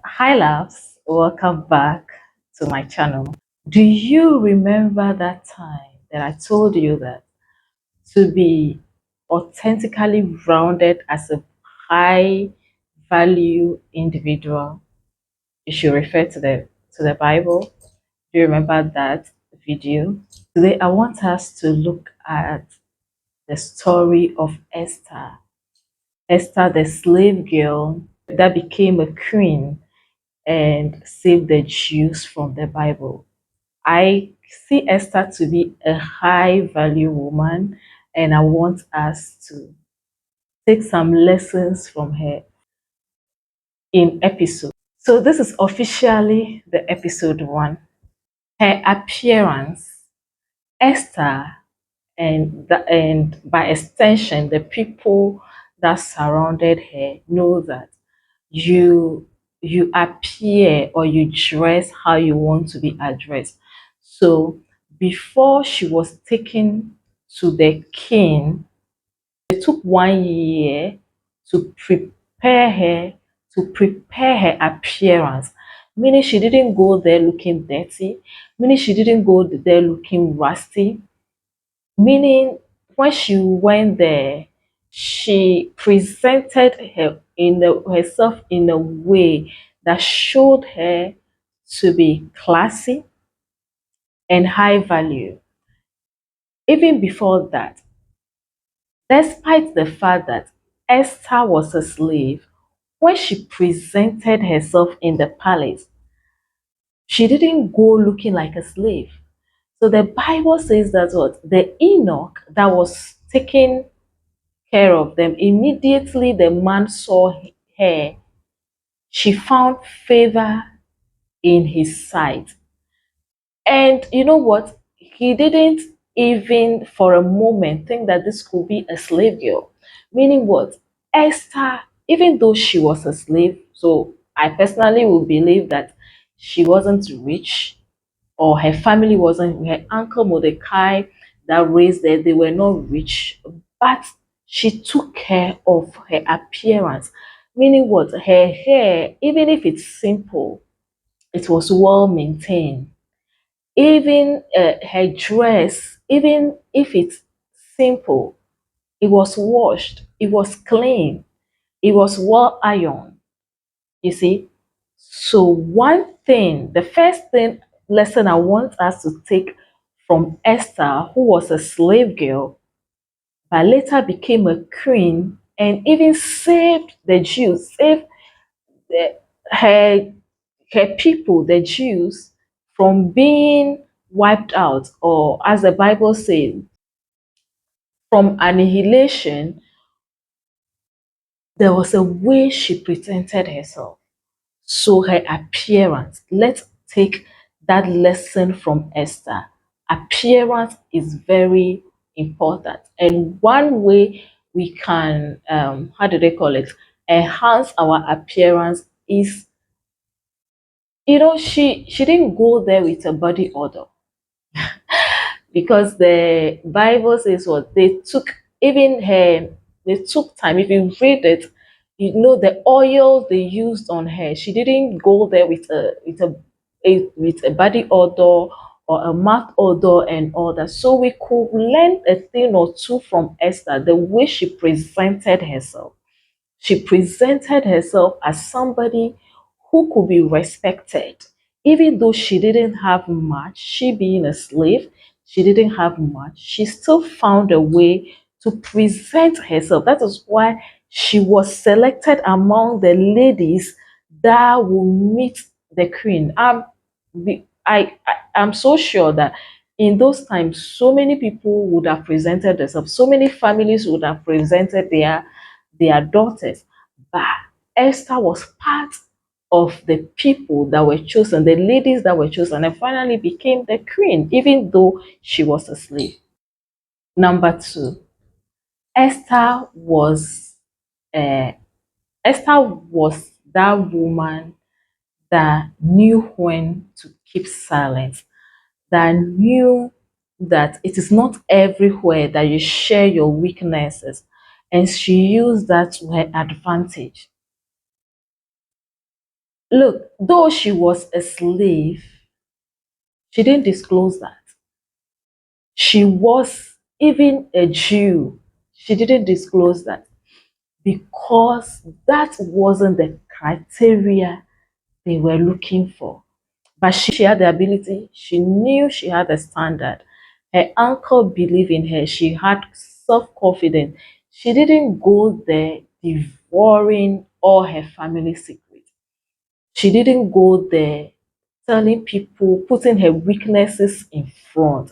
Hi loves, welcome back to my channel. Do you remember that time that I told you that to be authentically rounded as a high value individual, you should refer to the Bible? Do you remember that video? Today I want us to look at the story of Esther. Esther, the slave girl that became a queen and saved the Jews from the Bible. I see Esther to be a high value woman, and I want us to take some lessons from her in episode. So, this is officially the episode one. Her appearance, Esther, and by extension, the people that surrounded her know that you you appear or you dress how you want to be addressed. So before she was taken to the king, it took 1 year to prepare her appearance, meaning she didn't go there looking dirty, meaning she didn't go there looking rusty, meaning when she went there, she presented herself in a way that showed her to be classy and high value. Even before that, despite the fact that Esther was a slave, when she presented herself in the palace, she didn't go looking like a slave. So the Bible says that what the eunuch that was taking care of them. Immediately the man saw her, she found favor in his sight. And you know what? He didn't even for a moment think that this could be a slave girl. Meaning what? Esther, even though she was a slave, so I personally would believe that she wasn't rich or her family wasn't, her uncle Mordecai that raised her, they were not rich, but she took care of her appearance. Meaning what? Her hair, even if it's simple, it was well maintained. Even her dress, even if it's simple, it was washed, it was clean, it was well ironed. You see? So, one thing, the first thing lesson I want us to take from Esther, who was a slave girl, but later became a queen and even saved the Jews, saved the, her, her people, the Jews, from being wiped out, or as the Bible says, from annihilation. There was a way she presented herself. So her appearance, let's take that lesson from Esther. Appearance is very important. And one way we can, how do they call it, enhance our appearance is, she didn't go there with a body odor, because the Bible says what they took, even her, they took time. If you read it, the oil they used on her. She didn't go there with a body odor or a mouth odor and all that. So we could learn a thing or two from Esther, the way she presented herself. She presented herself as somebody who could be respected. Even though she didn't have much, she being a slave, she didn't have much, she still found a way to present herself. That is why she was selected among the ladies that will meet the queen. I'm so sure that in those times, so many people would have presented themselves, so many families would have presented their daughters. But Esther was part of the people that were chosen, the ladies that were chosen, and finally became the queen, even though she was a slave. Number two, Esther was uh, Esther was that woman that knew when to keep silent, that knew that it is not everywhere that you share your weaknesses, and she used that to her advantage. Look, though she was a slave, she didn't disclose that. She was even a Jew. She didn't disclose that because that wasn't the criteria they were looking for. But she had the ability, she knew she had a standard. Her uncle believed in her, she had self confidence. She didn't go there devouring all her family secrets. She didn't go there telling people, putting her weaknesses in front.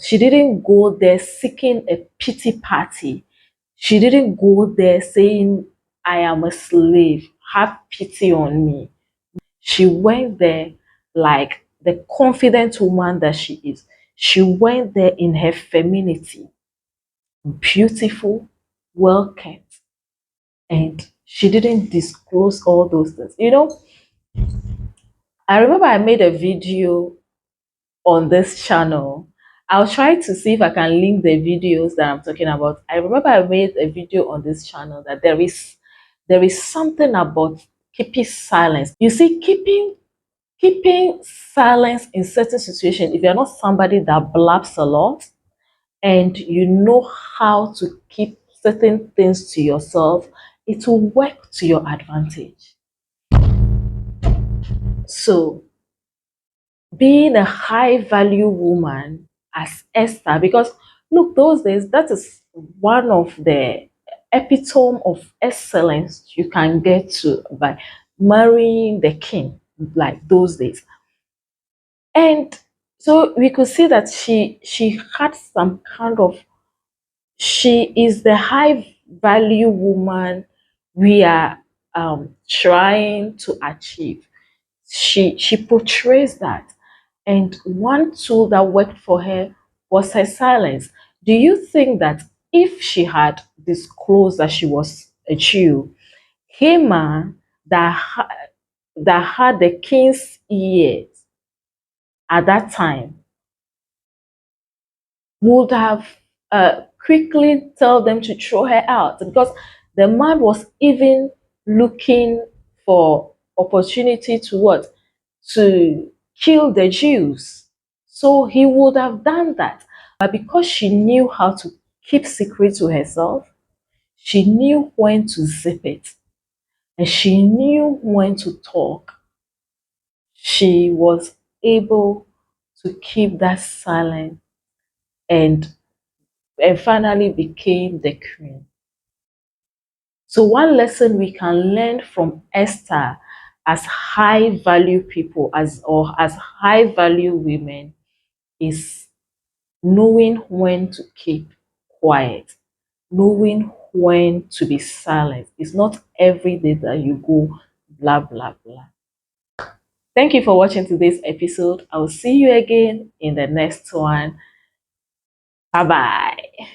She didn't go there seeking a pity party. She didn't go there saying, I am a slave, have pity on me. She went there like the confident woman that she is. She went there in her femininity, beautiful, well kept, and she didn't disclose all those things. I remember I made a video on this channel. I'll try to see if I can link the videos that I'm talking about. I remember I made a video on this channel that there is something about keeping silence. You see, keeping silence in certain situations, if you're not somebody that blabs a lot and you know how to keep certain things to yourself, it will work to your advantage. So being a high value woman as Esther, because look, those days, that is one of the epitome of excellence you can get to by marrying the king, like those days. And so we could see that she had some kind of, she is the high value woman we are trying to achieve. She portrays that, and one tool that worked for her was her silence. Do you think that if she had disclosed that she was a Jew, Haman, that had the king's ears at that time, would have quickly tell them to throw her out, because the man was even looking for opportunity to what, to kill the Jews. So he would have done that, but because she knew how to keep secret to herself, she knew when to zip it, and she knew when to talk. She was able to keep that silent, and finally became the queen. So one lesson we can learn from Esther as high value people, as high value women, is knowing when to keep quiet, knowing when to be silent. It's not every day that you go blah blah blah. Thank you for watching today's episode. I will see you again in the next one. Bye bye.